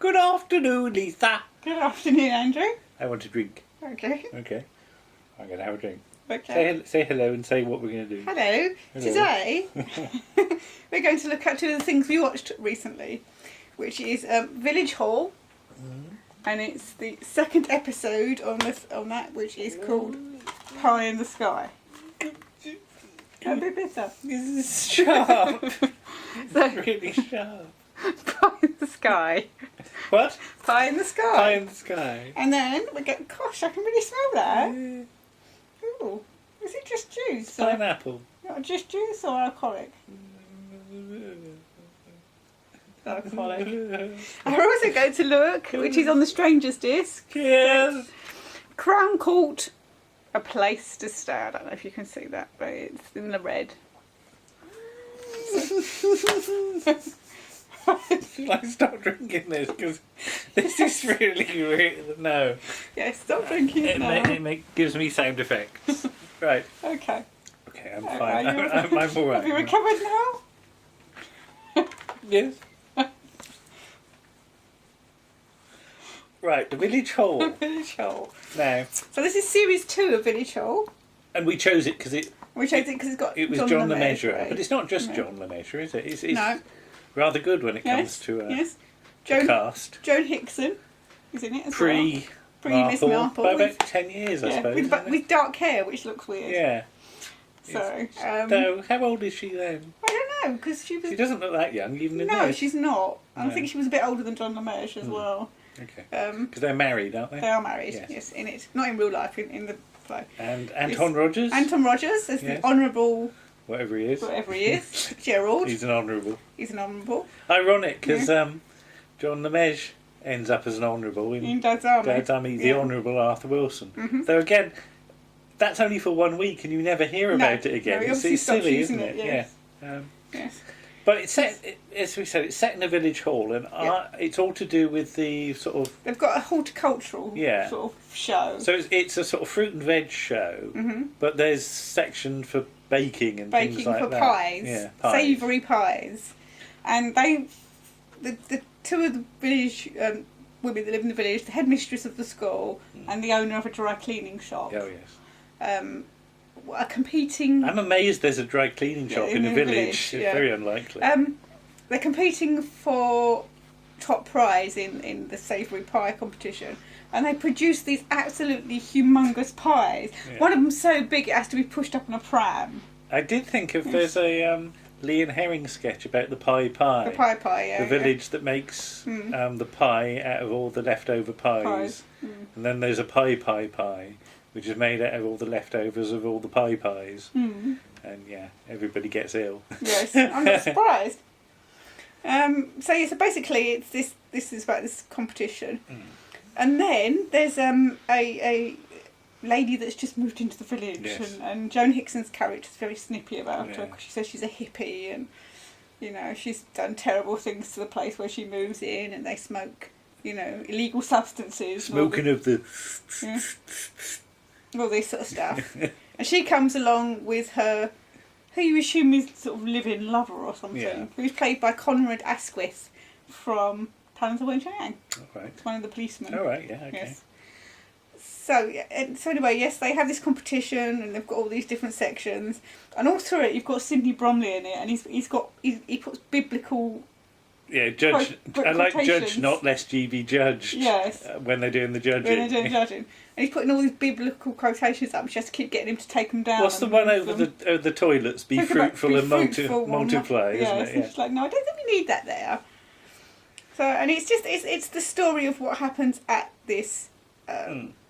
Good afternoon, Lisa. Good afternoon, Andrew. I want a drink. Okay. Okay. I'm going to have a drink. Okay. Say hello and say what we're going to do. Hello. Today, we're going to look at two of the things we watched recently, which is Village Hall, and it's the second episode on that, which is called Pie in the Sky. A bit better. This is sharp. So, It's really sharp. Pie in the Sky. What? Pie in the Sky. Pie in the sky. And then we get, gosh, I can really smell that. Ooh, is it just juice? Or, Pineapple. just juice or alcoholic? Alcoholic. We're also going to look, which is on the Strangers disc. Yes. Crown Court, A Place to Stay. I don't know if you can see that, but it's in the red. Like, stop drinking this because this is really no. Yeah, stop drinking it now. It gives me sound effects. Right. Okay. Okay, I'm Okay, fine. are you- I'm all right. Have you recovered now? Yes. Right, the Village Hall. Village Hall. Now, So this is series 2 of Village Hall. and we chose it because We chose it because it's got it was John the Le Mesurier, right? but it's not just No. John Le Mesurier, is it? It's No. rather good when it comes Yes. to Yes. the cast. Joan Hickson is in it as well. Pre Miss Marple. by with- about 10 years, I yeah, suppose. with, isn't it? with dark hair, which looks weird. Yeah. So, So, how old is she then? I don't know, because she was... She doesn't look that young, even in No, this. she's not. I No. think she was a bit older than John LeMage as well. Okay. Um, Because they're married, aren't they? they are married, Yes. yes, in it. Not in real life, in the play. And Anton Rogers, Anton Rogers as Yes. the Honourable, whatever he is. whatever he is, Gerald. He's an honourable. He's an Honourable. Ironic, because John LeMage ends up as an honourable in In Dad's Army. Dad's Army, the Yeah. Honourable Arthur Wilson. Mhm. So again, that's only for 1 week, and you never hear about it again. No, he it's obviously stopped silly, using isn't it? yes. Yeah. Yes. But it's set, as we said, it's set in a village hall, and it's all to do with the sort of. They've got a horticultural Yeah. sort of show. So it's a sort of fruit and veg show, but there's section for baking and Baking things like for that. pies, Yeah, pies. savoury pies, and the two of the village women that live in the village, the headmistress of the school and the owner of a dry cleaning shop, Oh yes. are competing. I'm amazed there's a dry cleaning shop in a village. yeah. It's very unlikely. They're competing for top prize in the savoury pie competition, and they produce these absolutely humongous pies. Yeah. One of them's so big it has to be pushed up on a pram. I did think of there's a Lee and Herring sketch about the pie. The pie, yeah. The village that makes the pie out of all the leftover pies. And then there's a pie, which is made out of all the leftovers of all the pies. And yeah, everybody gets ill. Yes, I'm not surprised. So basically it's this is about this competition. And then there's a lady that's just moved into the village, Yes. and Joan Hickson's character's very snippy about her Yeah. 'cause she says she's a hippie, and you know she's done terrible things to the place where she moves in, and they smoke, you know, illegal substances, and all Smoking of the. all this sort of stuff. And she comes along with her, who you assume is sort of living lover or something, Yeah. who's played by Conrad Asquith from Talons of Wen Chang. All right. It's one of the policemen. All right. Yeah. Okay. Yes. So anyway, yes, they have this competition, and they've got all these different sections, and all through it, you've got Sidney Bromley in it, and he puts biblical. Yeah, Judge. Quote- I like Judge, quotations. not lest ye be judged. Yes. When they're doing the judging. When they're doing judging, and he's putting all these biblical quotations up. And she has to keep getting him to take them down. What's the and one move over them. the toilets? Be Talk about fruitful be and fruitful one, multiply, yeah, isn't it? so she's like, no, I don't think we need that there. So, and it's the story of what happens at this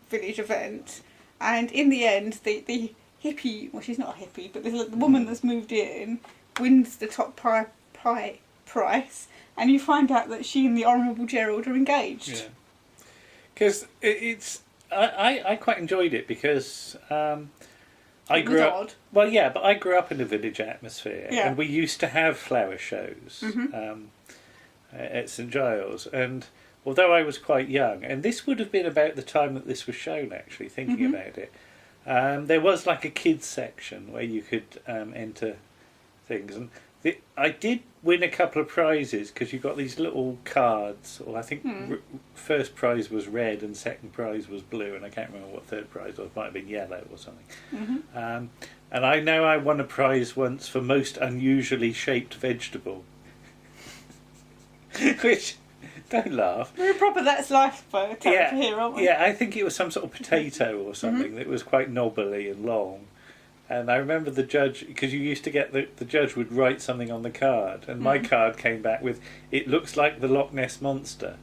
village event, and in the end, the hippie, well, she's not a hippie, but the woman that's moved in wins the top pie prize, and you find out that she and the Honourable Gerald are engaged. Yeah. Because I quite enjoyed it because I It was grew up. odd. Well, yeah, but I grew up in a village atmosphere, Yeah. and we used to have flower shows at St Giles. And although I was quite young, and this would have been about the time that this was shown, actually, thinking about it, there was like a kids section where you could enter things, and I did win a couple of prizes because you got these little cards, or I think first prize was red and second prize was blue, and I can't remember what third prize was. It might have been yellow or something. And I know I won a prize once for most unusually shaped vegetable. Which, don't laugh. We're proper That's Life character here, aren't we? Yeah, I think it was some sort of potato or something that was quite knobbly and long. And I remember the judge, because you used to get the judge would write something on the card, and my card came back with, "It looks like the Loch Ness Monster."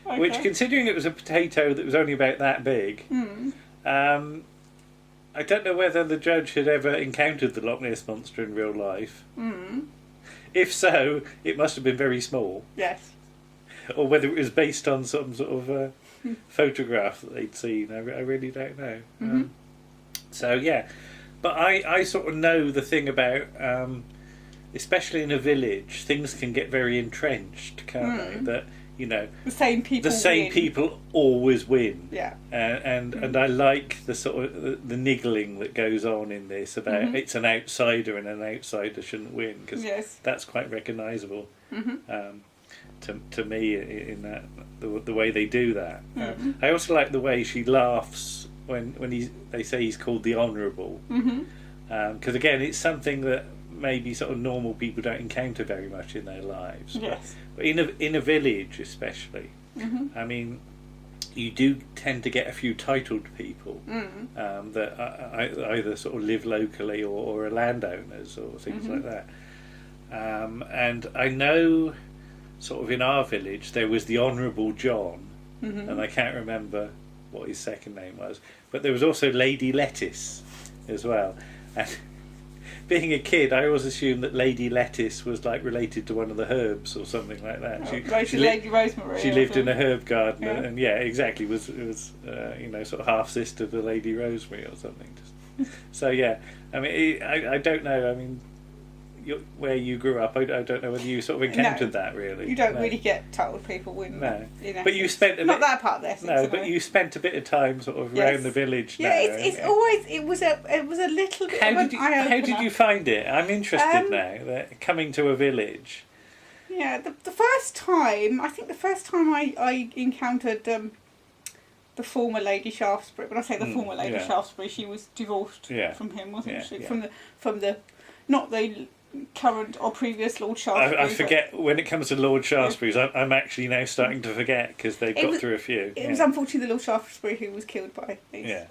Okay. Which, considering it was a potato that was only about that big, I don't know whether the judge had ever encountered the Loch Ness Monster in real life. If so, it must have been very small. Yes. Or whether it was based on some sort of photograph that they'd seen. I really don't know. So, yeah. But I sort of know the thing about, especially in a village, things can get very entrenched, can't they? That, you know, the same people always win. Yeah. And I like the sort of the niggling that goes on in this about it's an outsider and an outsider shouldn't win, because that's quite recognisable to me in that the way they do that. I also like the way she laughs when they say he's called the Honourable, because again it's something that maybe sort of normal people don't encounter very much in their lives. Yes. But in a village especially, I mean, you do tend to get a few titled people that either sort of live locally or are landowners or things like that. And I know sort of in our village there was the Honourable John, and I can't remember what his second name was, but there was also Lady Lettuce as well. And being a kid, I always assumed that Lady Lettuce was like related to one of the herbs or something like that. She Lady Rosemary. She lived in a herb garden, and exactly was you know, sort of half sister to Lady Rosemary or something. So yeah, I mean, I don't know. I mean, where you grew up, I don't know whether you sort of encountered that really. You don't really get told people win. No, but you spent not that part of this. No, but you spent a bit of time sort of around the village. Yeah, it's always it was a little bit. How did you find it? I'm interested now. That coming to a village. Yeah, the first time I encountered the former Lady Shaftesbury. When I say the former Lady Shaftesbury, she was divorced from him, wasn't she? Yeah. From the not the current or previous Lord Shaftesbury. I forget when it comes to Lord Shaftesbury's. I'm actually now starting to forget because they've got through a few. It was unfortunately the Lord Shaftesbury who was killed by his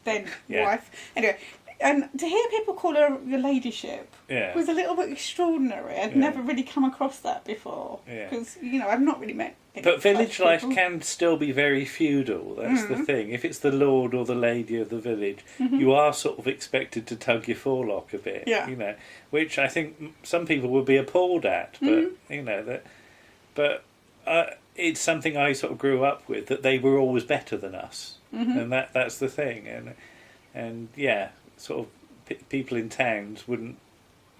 then wife. Anyway, and to hear people call her your ladyship was a little bit extraordinary. I'd never really come across that before because I've not really met. But village life can still be very feudal. That's the thing. If it's the lord or the lady of the village, you are sort of expected to tug your forelock a bit. Yeah. You know, which I think some people would be appalled at. But it's something I sort of grew up with, that they were always better than us, and that's the thing. And sort of people in towns wouldn't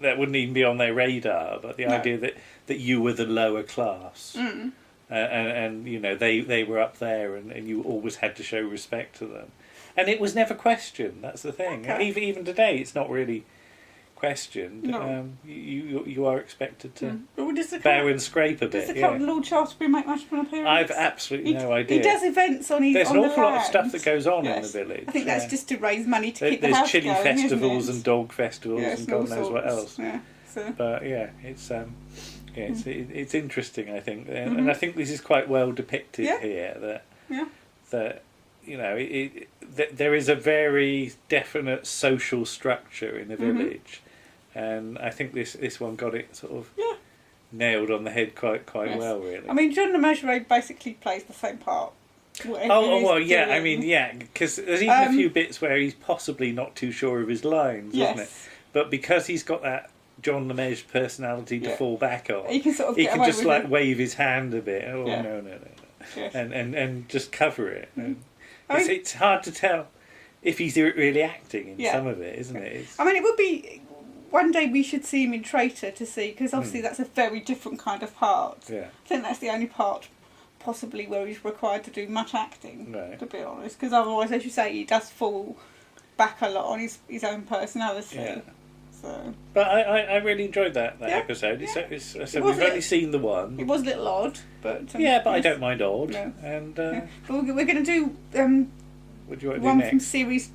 even be on their radar. But the idea that you were the lower class. And they were up there, and you always had to show respect to them, and it was never questioned. That's the thing. Okay. Even today, it's not really questioned. No. You are expected to bow and scrape a bit. Does the current Lord Shaftesbury make much of an appearance? I've absolutely no idea. He does events on his. There's an awful lot of stuff that goes on in the village. I think that's just to raise money to keep the house going. There's chili festivals isn't it? And dog festivals and God knows what else. Yeah. So. But it's. It's interesting, I think, and I think this is quite well depicted here. That there is a very definite social structure in a village, and I think this one got it sort of nailed on the head quite well, really. I mean, John Le Mesurier basically plays the same part. I mean, because there's even a few bits where he's possibly not too sure of his lines, isn't it? But because he's got that John Le Mesurier personality to fall back on, he can sort of just like wave his hand a bit. Oh no. Yes. And just cover it. It's hard to tell if he's really acting in some of it, isn't it? I mean, it would be one day we should see him in Traitor to see, because obviously that's a very different kind of part. Yeah. I think that's the only part possibly where he's required to do much acting, to be honest, because otherwise, as you say, he does fall back a lot on his own personality. Yeah. So, but I really enjoyed that Yeah, episode. yeah. So we've only seen the one. it was a little odd, but Yeah, but I yes. don't mind odd. No. And Yeah. But we're going to do what do you want to do one from next? series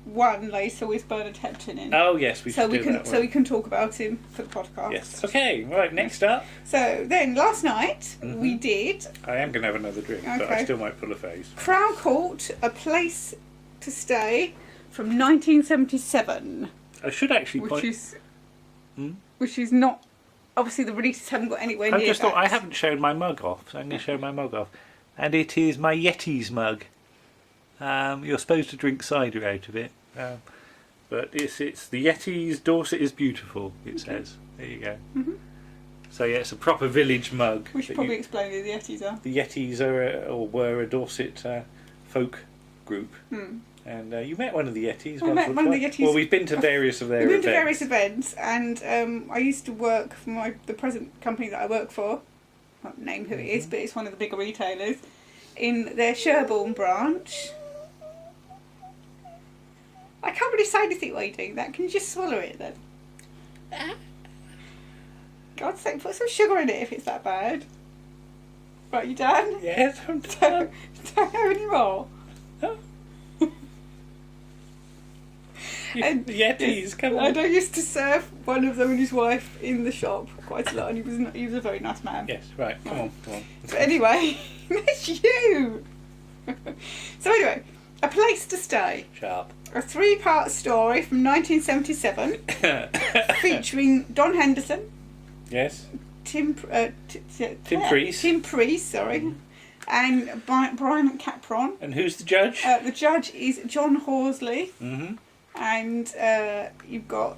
1 later with Bernard Hepton in. Oh yes, we should do that one. So we can talk about him for the podcast. Yes. Okay. Right. Next up, So then last night we did I am going to have another drink, but I Okay. still might pull a face. Crown Court: A Place to Stay from 1977, I should actually which point. is Hmm? which is not obviously the releases haven't got anywhere I near. just thought that. I haven't shown my mug off, so I'm going to show my mug off, and it is my Yeti's mug. You're supposed to drink cider out of it, but it's the Yeti's Dorset is beautiful. It says. There you go. Mm-hmm. So yeah, it's a proper village mug. We should that probably explain who the Yetis are. The Yetis were a Dorset folk group. Hmm. And you met one of the Yetis. I once met or one of the twice. Yetis. Well, we've been to various of their We've been events. to various events, and I used to work for the present company that I work for. I won't name who it is, but it's one of the bigger retailers in their Sherborne branch. I can't really say anything while you're doing that. Can you just swallow it then? God's sake, put some sugar in it if it's that bad. Right, you done? Yeah, Don't have any more. And- Yetis, come on. I used to serve one of them and his wife in the shop quite a lot, and he was a very nice man. Yes, right, come on. But anyway, that's you. So anyway, A Place to Stay, Sharp. a 3-part story from 1977, featuring Don Henderson, Yes. Tim Priest. Tim Priest, sorry, and Brian Capron. And who's the judge? The judge is John Horsley. Mm-hmm. And you've got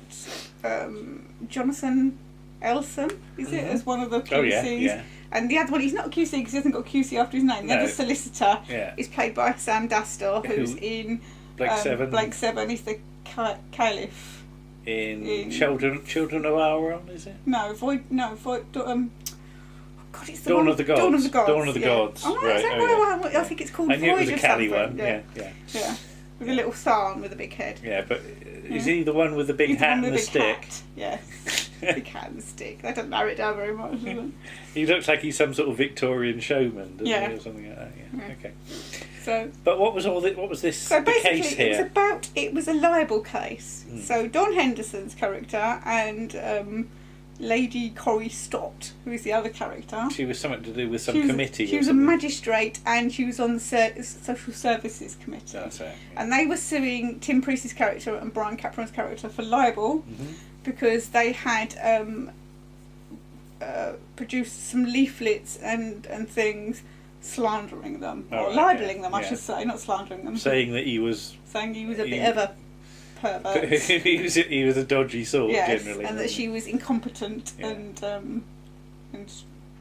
Jonathan Elson, is it, as one of the QCs? Oh yeah. And the other one, he's not a QC because he hasn't got QC after his name. The No. other solicitor Yeah. is played by Sam Dastor, who's in Blake Seven. Blake Seven. He's the caliph. In Children of Aaron, is it? No, God, it's the Dawn one, of the Gods. Dawn of the Gods. Dawn of the yeah. Gods. Oh, no, Right, is that oh, why I think it's called I knew it was Void a or Cali something. one. Yeah. Yeah. With a little Tharn with a big head. Yeah, but is he the one with the big He's hat one and with the a big stick? hat. Yes. Big hat and the stick. That doesn't narrow it down very much, does it? He looks like he's some sort of Victorian showman, doesn't Yeah. he, or something like that. Yeah. Yeah. Okay. So But what was this? So the basically, case here? it was a libel case. So Don Henderson's character and Lady Corrie Stott, who is the other character. She was something to do with some She was- committee. She or was a something. magistrate and she was on the Social Services Committee. That's it. Yeah. And they were suing Tim Priest's character and Brian Capron's character for libel Mhm. because they had produced some leaflets and things slandering them, Oh, or right, libeling yeah, them, I yeah. should say, not slandering them. Saying that he was Saying he was a He- bit of a pervert. he was a dodgy sort Yes, generally. and that she was incompetent Yeah. and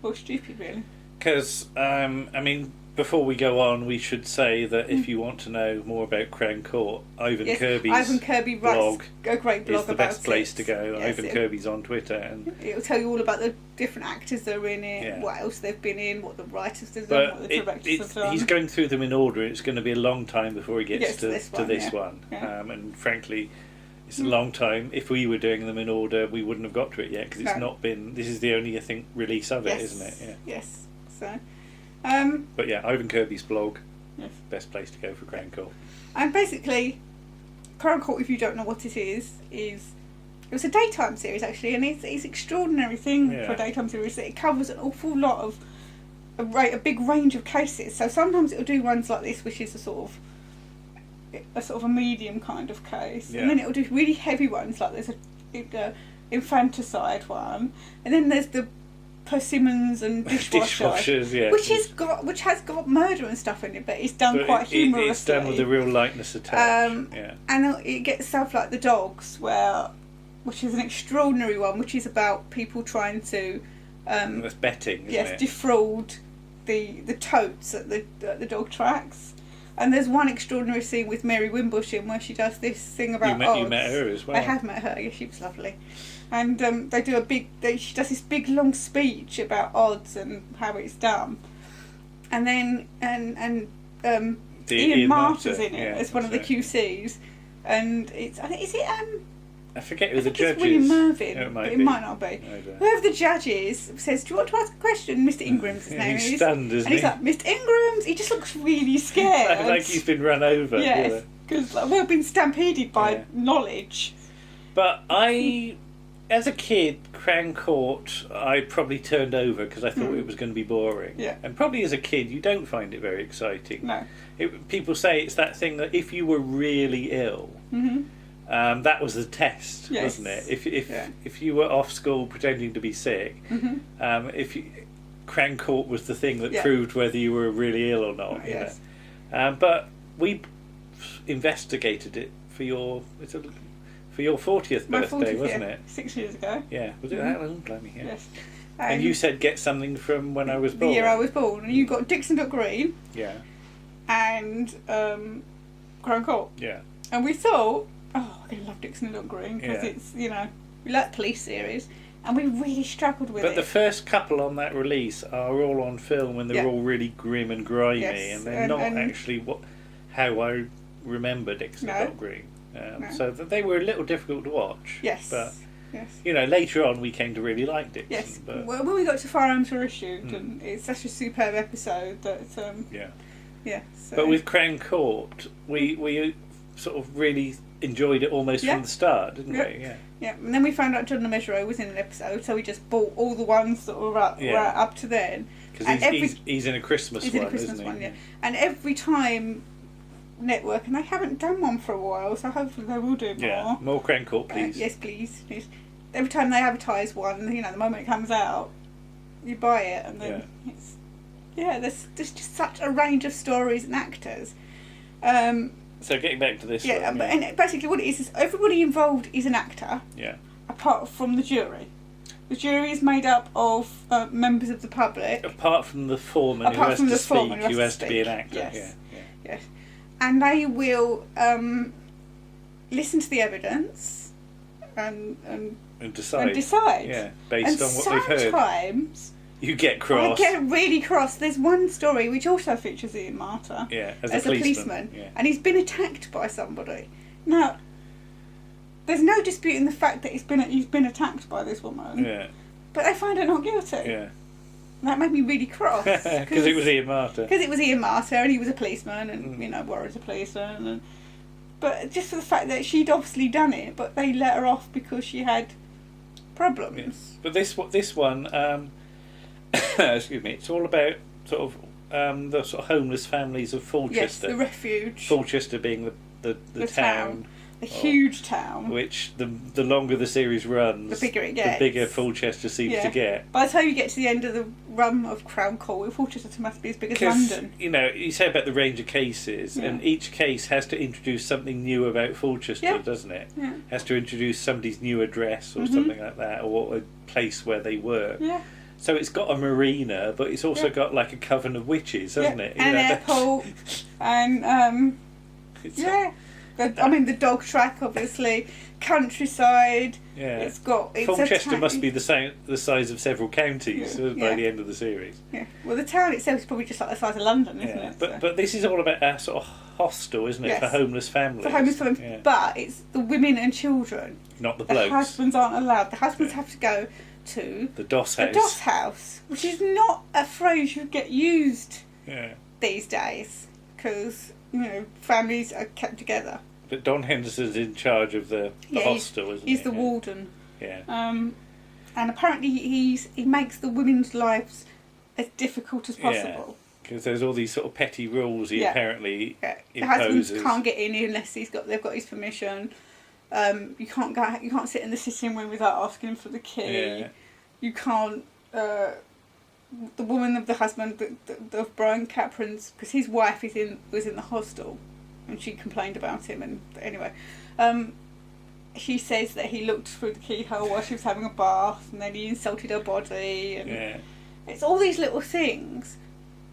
well, stupid really. Because I mean, before we go on, we should say that if you want to know more about Crown Court, Ivan Yes, Kirby's Ivan Kirby blog writes a great blog is the about best place it. to go. Yes, Ivan Kirby's on Twitter, and It'll tell you all about the different actors that are in it, Yeah. what else they've been in, what the writers have done, what but the directors have done. he's going through them in order. It's going to be a long time before he gets to this yeah. one. Yeah. And frankly, it's a long time. If we were doing them in order, we wouldn't have got to it yet because it's No. not been. This is the only, I think, release of it, Yes. isn't it? Yeah. Yes. So, But yeah, Ivan Kirby's blog, yes. best place to go for Crown Court. And basically, Crown Court, if you don't know what it is it was a daytime series actually, and it's an extraordinary thing Yeah. for a daytime series. It covers an awful lot of a big range of cases. So sometimes it'll do ones like this, which is a sort of a medium kind of case, Yeah. and then it'll do really heavy ones like there's a infanticide one, and then there's the persimmons and dishwasher. Dishwashers, yeah. Which has got murder and stuff in it, but it's done But quite it's humorously. done with a real lightness attached. Yeah. And it gets stuff like The Dogs, which is an extraordinary one, which is about people trying to That's betting, isn't it? defraud the totes at the dog tracks. And there's one extraordinary scene with Mary Wimbush in where she does this thing about You odds. met her as well. I have met her. Yeah, she was lovely. And they do she does this big long speech about odds and how it's done. And then Ian Marter's in it yeah, as one of the that's it. QCs, and it's I think is it I forget who the It's judge William is. Mervyn, Oh, it but might it be. might not be. I don't know. Whoever the judge is says, "Do you want to ask a question?" Mr. Ingram's his name He's is. stunned, isn't And he's he? like, "Mr. Ingram's." He just looks really scared. Like he's been run over. Yes, because we've been stampeded by Yeah. knowledge. But as a kid, Crown Court, I probably turned over because I thought it was going to be boring. Yeah. And probably as a kid, you don't find it very exciting. No. People say it's that thing that if you were really ill, that was the test, Yes. wasn't it? Yeah. If you were off school pretending to be sick, Crown Court was the thing that Yeah. proved whether you were really ill or not. Yes. But we investigated it for your 40th My birthday, 40th, wasn't yeah, it? 6 years ago. Yeah, was it that long? Blimey, yeah. Yes. And you said get something from when I was the born. year I was born, and you got Dixon Duck Green Yeah, and Crown Court. yeah. And we thought, oh, I love Dixon Duck Green because Yeah. it's, we like police series, and we really struggled with But it. the first couple on that release are all on film and they're Yeah. all really grim and grimy, Yes, and they're not actually how I remember Dixon No. Duck Green. No. So they were a little difficult to watch. Yes. But Yes. later on we came to really like Dixon. Yes. But Well, when we got to Firearms Were Issued, and it's such a superb episode that, yeah. yeah. So. But with Crown Court, we sort of really enjoyed it almost Yeah. from the start, didn't Yep. we? Yeah. Yeah, and then we found out John Le Mesurier was in an episode, so we just bought all the ones that were up, Yeah. were up to then. Because And he's in a Christmas He's one, in a Christmas isn't one, he? yeah. And every time Network, and they haven't done one for a while, so hopefully they will do more. Yeah. More Crown Court, please. Yes, please. Yes. Every time they advertise one, the moment it comes out, you buy it, and then it's there's just such a range of stories and actors. So getting back to this Yeah, one. and basically what it is everybody involved is an actor, Yeah. apart from the jury. The jury is made up of members of the public. Apart from the foreman who Apart has from to the speak, foreman who has to be an actor. Yes. Yeah. Yes. And they will listen to the evidence and And decide. Yeah, based on what they've heard. Sometimes You get cross. I get really cross. There's one story which also features Ian Marter Yeah, as a policeman, Yeah. and he's been attacked by somebody. Now, there's no disputing the fact that he's been attacked by this woman, Yeah. but they find her not guilty. Yeah. And that made me really cross Because it was Ian Marter. Because it was Ian Marter, and he was a policeman, and Warren's a policeman, but just for the fact that she'd obviously done it, but they let her off because she had problems. Yes. But this one, excuse me, it's all about sort of the sort of homeless families of Fulchester. Yes, the refuge. Fulchester being the town. A huge town. Which the longer the series runs, The bigger it gets. the bigger Fulchester seems to get. By the time you get to the end of the run of Crown Court, Fulchester must be as big as London. You say about the range of cases, and each case has to introduce something new about Fulchester, doesn't it? Yeah. Has to introduce somebody's new address or something like that, or a place where they work. Yeah. So it's got a marina, but it's also got like a coven of witches, hasn't it? And an airport, and the dog track, obviously, countryside. Yeah. It's Fulchester must be the size of several counties by the end of the series. Yeah. Well, the town itself is probably just like the size of London, isn't it? But this is all about a sort of hostel, isn't it, for homeless families? For homeless families, but it's the women and children. Not the The blokes. husbands aren't allowed. The husbands have to go to the DOS house. The DOS house, which is not a phrase you get used these days, because families are kept together. But Don Henderson's in charge of the hostel, isn't he? He's the warden. Yeah. And apparently he makes the women's lives as difficult as possible. Because there's all these sort of petty rules he apparently The husbands imposes. can't get in unless they've got his permission. You can't sit in the sitting room without asking for the key. Yeah. You can't. The woman of the husband of Brian Capron's, because his wife was in the hostel, and she complained about him. And anyway, she says that he looked through the keyhole while she was having a bath, and then he insulted her body. And it's all these little things.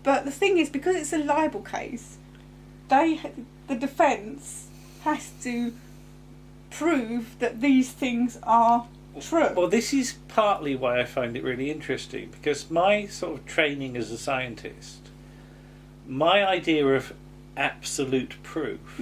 But the thing is, because it's a libel case, the defence has to prove that these things are true. Well, this is partly why I find it really interesting, because my sort of training as a scientist, my idea of absolute proof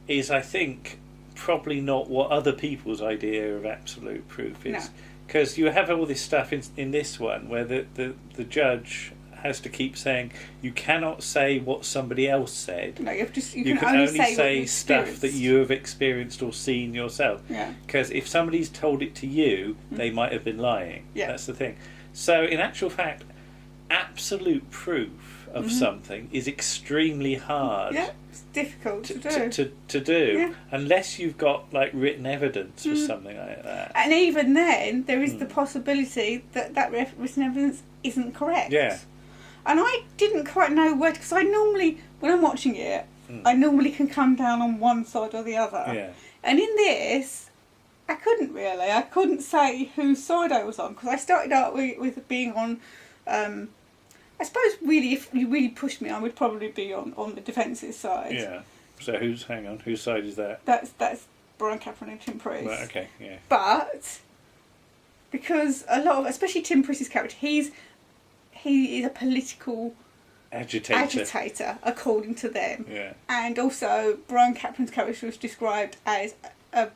is, I think, probably not what other people's idea of absolute proof is. Because you have all this stuff in this one where the judge has to keep saying you cannot say what somebody else said. No, you can only say say stuff that you have experienced or seen yourself. Yeah. Because if somebody's told it to you, they might have been lying. Yeah. That's the thing. So in actual fact, absolute proof of something is extremely hard. Yeah, it's difficult to do unless you've got like written evidence for something like that. And even then, there is the possibility that written evidence isn't correct. Yeah. And I didn't quite know where, because I normally, when I'm watching it, I normally can come down on one side or the other. Yeah. And in this, I couldn't really. I couldn't say whose side I was on, because I started out with being on, I suppose really, if you really pushed me, I would probably be on the defence's side. Yeah. So whose side is that? That's Brian Capron and Tim Price. Right, okay, yeah. But, because a lot of, especially Tim Price's character, he is a political agitator, according to them. Yeah. And also, Brian Capron's character was described as a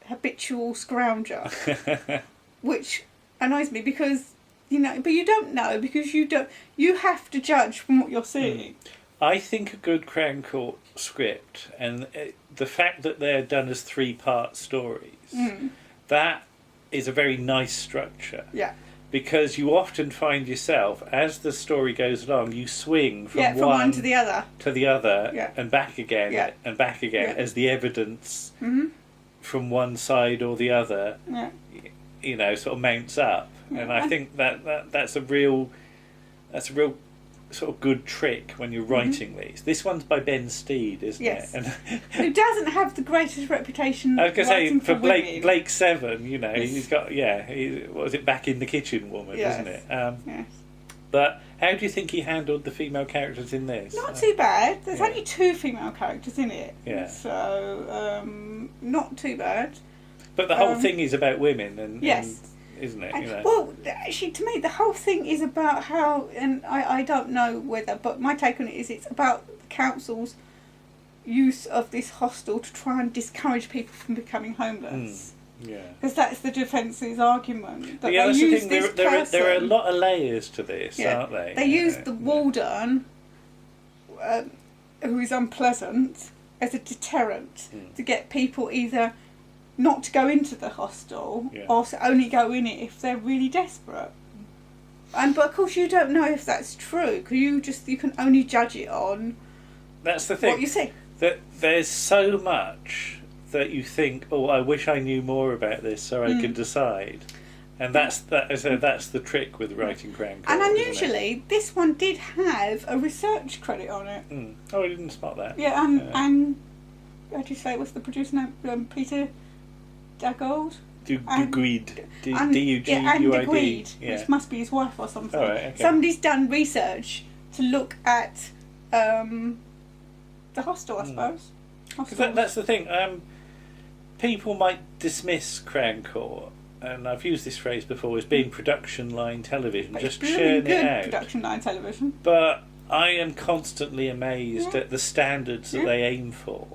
habitual scrounger, which annoys me because, but you don't know, because you have to judge from what you're seeing. I think a good Crown Court script, and the fact that they're done as 3-part stories, that is a very nice structure. Yeah. Because you often find yourself, as the story goes along, you swing from one to the other, and back again, and back again, as the evidence from one side or the other, sort of mounts up. Yeah. And I think that's a real sort of good trick when you're writing these. This one's by Ben Steed, isn't it? And who doesn't have the greatest reputation. I was going to say, for women. Blake Seven, he's got, what was it, Back in the Kitchen Woman, isn't it? Yes. But how do you think he handled the female characters in this? Not too bad. There's only 2 female characters in it. Yeah. So, not too bad. But the whole thing is about women, and isn't it? Well, actually, to me, the whole thing is about how, and I don't know whether, but my take on it is it's about the council's use of this hostel to try and discourage people from becoming homeless. Yeah. Because that's the defence's argument. That that's they the use thing. this There are a lot of layers to this, aren't they? They use the warden, who is unpleasant, as a deterrent to get people either not to go into the hostel or to only go in it if they're really desperate. But of course you don't know if that's true, because you can only judge it on that's the thing, what you see. That there's so much that you think, I wish I knew more about this so I could decide. And that's the trick with writing Crown Court. And unusually, this one did have a research credit on it. Oh, I didn't spot that. Yeah, and how do you say, what's the producer name? Peter Duggold? Duguid. D-U-G-U-I-D. And Duguid, which must be his wife or something. Oh, right, okay. Somebody's done research to look at the hostel, I suppose. Because that's the thing. People might dismiss Crown Court, and I've used this phrase before, as being production line television, but just it's churn it out. Production line television. But I am constantly amazed at the standards that they aim for.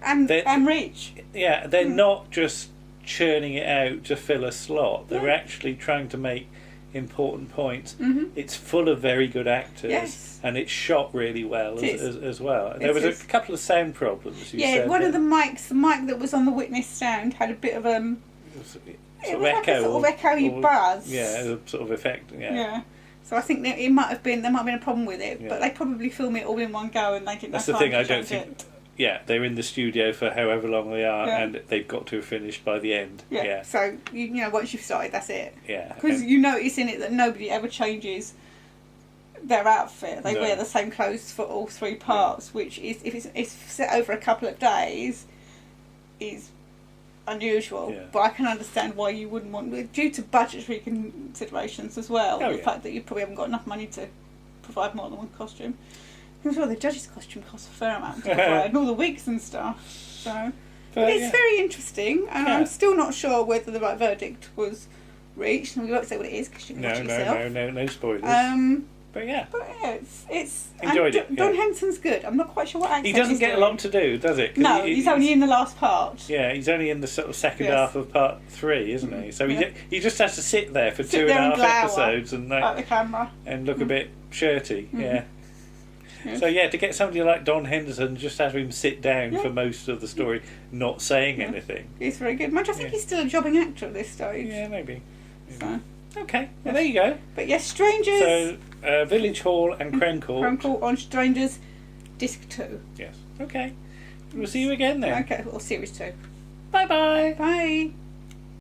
And reach. Yeah, they're not just churning it out to fill a slot. They're actually trying to make important points. It's full of very good actors, and it's shot really well as well. There was a couple of sound problems. One of the mics, the mic that was on the witness stand, had a bit of echo, like a sort of echoey buzz. Yeah, a sort of effect. Yeah. So I think that there might have been a problem with it, but they probably film it all in one go, and they didn't. That's the thing. I don't think. Yeah, they're in the studio for however long they are, and they've got to have finished by the end. Yeah. So once you've started, that's it. Yeah. Because you notice in it that nobody ever changes their outfit. They wear the same clothes for all 3 parts, which is, if it's set over a couple of days, is unusual. Yeah. But I can understand why you wouldn't want, due to budgetary considerations as well. The fact that you probably haven't got enough money to provide more than one costume. I'm sure the judge's costume costs a fair amount to provide, and all the wigs and stuff. So, but it's very interesting, and I'm still not sure whether the right verdict was reached. And we won't say what it is because you can watch it yourself. No spoilers. But yeah, it's enjoyed and it. Don Yeah. Henson's good. I'm not quite sure what accent He doesn't he's get a doing. lot to do, does it? 'Cause No, he's only in the last part. Yeah, he's only in the sort of second Yes. half of part 3, isn't he? So Yeah. he just has to sit there for Sit 2.5 there and glower episodes and at the camera. look a bit shirty. Yeah. Yes. So yeah, to get somebody like Don Henderson, just have him sit down Yeah. for most of the story, not saying anything. He's very good. Mind you, I think Yeah. he's still a jobbing actor at this stage. Yeah, maybe. So. Okay, well there you go. But yes, Strangers. So Village Hall and Crencourt. Chronicle on Strangers, Disc 2. Yes. Okay. We'll see you again then. Okay, well, Series 2. Bye bye. Bye.